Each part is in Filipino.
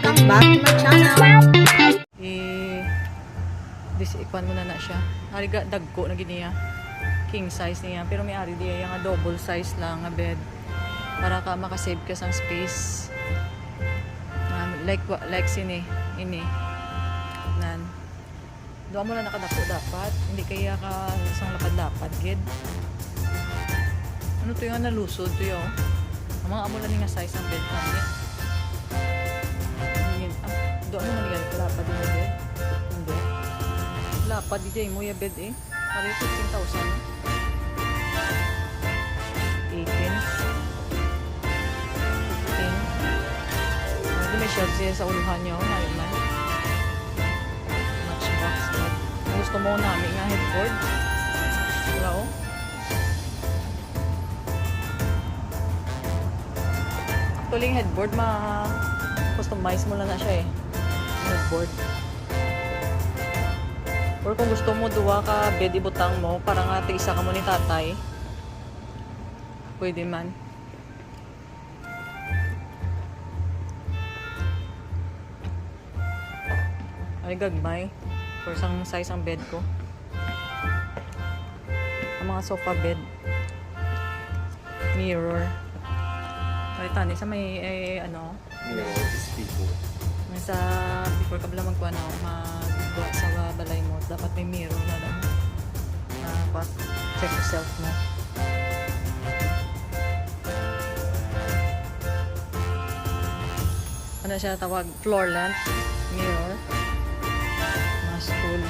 Welcome back to my channel. Ikwan mo na siya. Ari dagko na giniya. King size niya. Pero may ari diya yung double size lang nga bed. Para ka makasave ka sang space. Like sini. Ini. Nan. Doon mo na nakadako dapat. Hindi kaya ka isang lapad-lapad. Gid. Ano to yung nalusod to yung? Ang mga amo lang nga size ng bed namin. Doon mo manigal kalapad yung bed. Hindi. Lapad di mo yung bed eh. Pari 15,000. 18. 15. Hindi may shelf siya sa uluhan nyo. Nariman. Matchbox. Gusto mo namin nga headboard. Wala o. Actually headboard ma-customize mo lang na siya eh. Headboard. Or kung gusto mo duwa ka bed ibutang mo para nga isa ka mo ni tatay, pwede man. Ay gagmay for sang size ang bed ko. Ang mga sofa bed, mirror. Ay tani sa may ano mirror is people. Sa before ka bala magkuha na magkuha sa balay mo, dapat may mirror na lang na check yourself mo. Ano siya tawag? Floor lamp, mirror, mga stool.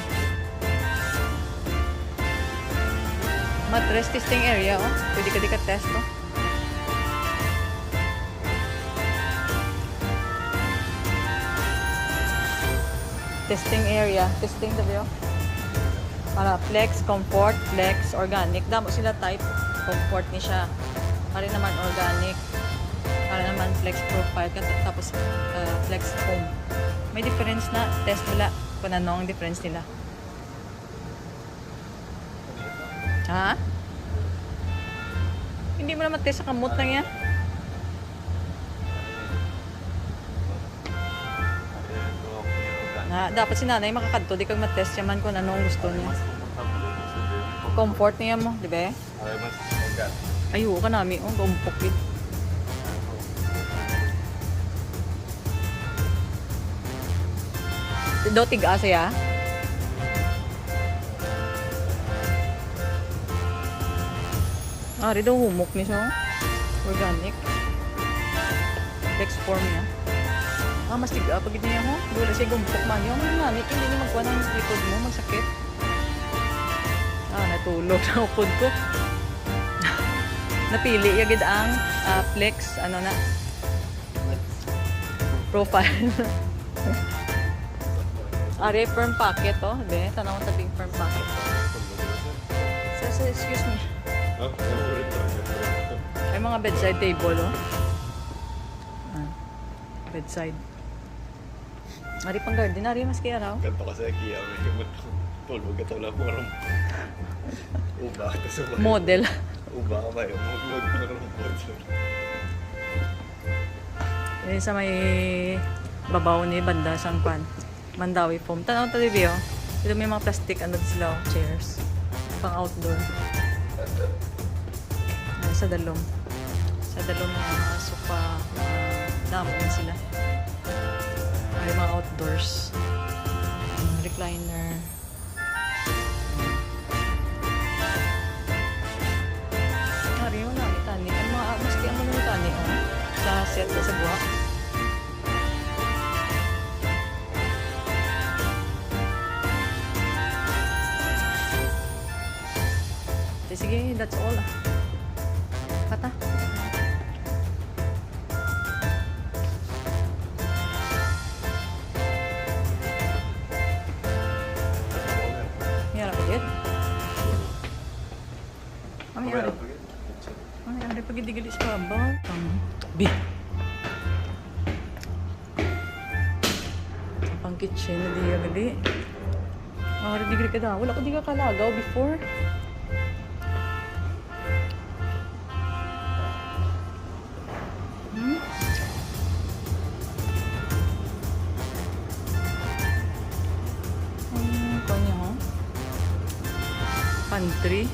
Mattress testing area, oh. Pwede ka di ka test, oh. Testing area, testing the view. Para flex, comfort, flex, organic. Damo sila type. Comfort ni siya. Para naman organic. Para naman flex profile. Tapos flex foam. May difference na. Test nila kung ano ang difference nila. Ha? Hindi mo naman test sa kamot lang yan. Dapat si nanay makakadto di kag matest siya man kung anong gusto niya. Comfort niya mo, di ba? Ayo ka nami, oh, gumpok din. Do tiga siya. Ari daw humok ni siya. Organic. Flex form niya. Mas tiga pag niya mo. Dula siya gumpok man yun. Nanit, hindi niya magkuha ng likod mo. Magsakit. Natulog na upod ko. Napili. Yagid ang flex. Ano na? Profile. Ari, firm pocket, oh. Be, tanong ko tabing firm pocket. So, excuse me. Ay, mga bedside table, oh. Bedside. Ari pang garden, ari mas kaya raw. Ganto kasi kaya may tulog ito lang mo ron. Uba ka sa bahay. Model. Uba ka ba yun? Maglag mo ron model. Yan sa may babaw ni banda sang pan. Mandawi foam. Tanaw ta dibi oh. Ito may mga plastic ano sila oh, chairs. Pang outdoor. Sa dalom. Sa dalom ng mga sofa, damo na sila. May mga outdoors. Recliner. Ari mo namin tani. Ang mga maski ang mga tani oh. Sa set sa buwak. Sige, that's all. Kata. Ay, pag-idigalis ka ba? B. Pang kitchen, hindi ka gali. Digri ka daw. Wala ko di ka kalagaw before. Pantry.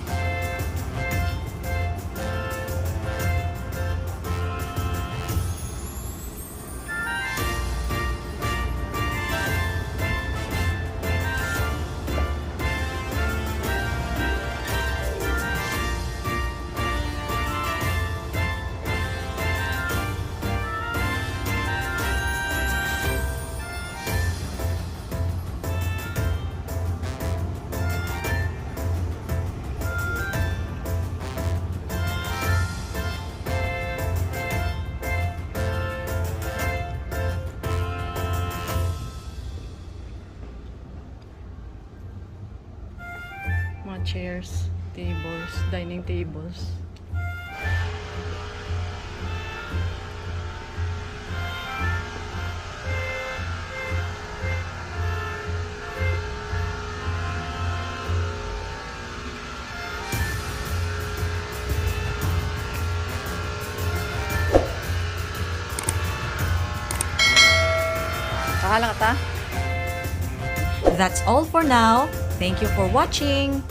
Mga chairs, tables, dining tables. Saka lang ta? That's all for now. Thank you for watching.